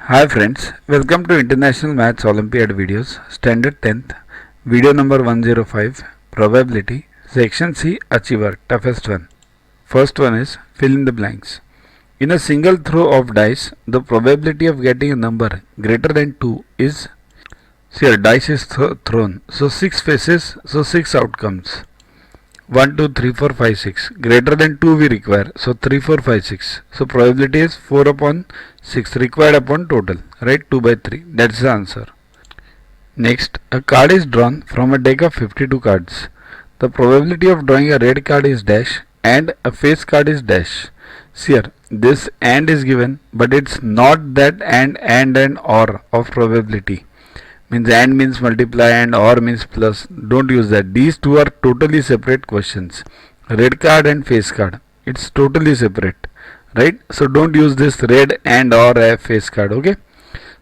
Hi friends, welcome to International Maths Olympiad videos, Standard 10th, video number 105, Probability, Section C, Achiever, toughest one. First one is fill in the blanks. In a single throw of dice, the probability of getting a number greater than 2 is, here dice is thrown, so 6 faces, so 6 outcomes. 1, 2, 3, 4, 5, 6. Greater than 2 we require. So 3, 4, 5, 6. So probability is 4 upon 6 required upon total. Right? 2 by 3. That's the answer. Next, a card is drawn from a deck of 52 cards. The probability of drawing a red card is dash and a face card is dash. See here, this and is given, but it's not that and or of probability. Means and means multiply and or means plus. Don't use that. These two are totally separate questions. Red card and face card. It's totally separate. Right? So don't use this red and or a face card. Okay?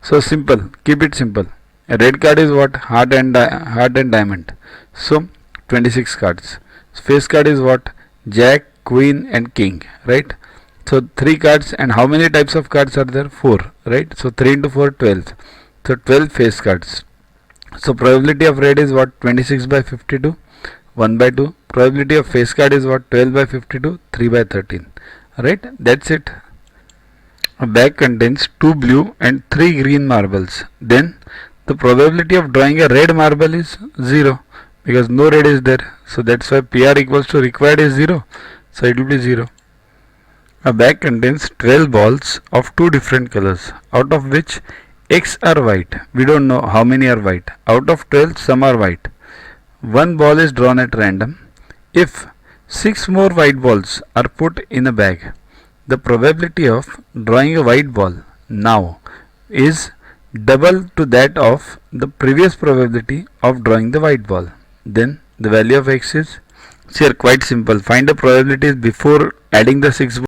So simple. Keep it simple. A red card is what? Heart and diamond. So 26 cards. Face card is what? Jack, queen and king. Right? So 3 cards, and how many types of cards are there? 4. Right? So 3 into 4, 12. So 12 face cards. So probability of red is what? 26 by 52, 1 by 2. Probability of face card is what? 12 by 52, 3 by 13. Right? That's it. A bag contains 2 blue and 3 green marbles. Then the probability of drawing a red marble is 0 because no red is there. So that's why PR equals to required is 0. So it will be 0. A bag contains 12 balls of 2 different colors, out of which X are white. We don't know how many are white. Out of 12, some are white. One ball is drawn at random. If 6 more white balls are put in a bag, the probability of drawing a white ball now is double to that of the previous probability of drawing the white ball. Then the value of X is, here quite simple. Find the probabilities before adding the 6 balls.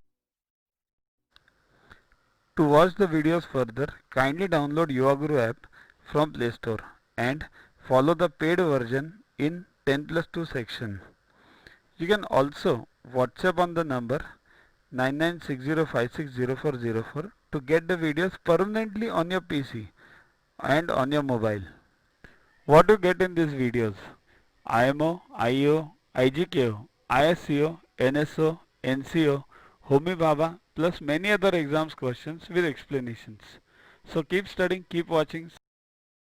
To watch the videos further, kindly download YuvaGuru app from Play Store and follow the paid version in 10+2 section. You can also WhatsApp on the number 9960560404 to get the videos permanently on your PC and on your mobile. What you get in these videos? IMO, IO, IGKO, ISCO, NSO, NCO, Homi Bhabha plus many other exams questions with explanations. So keep studying, keep watching.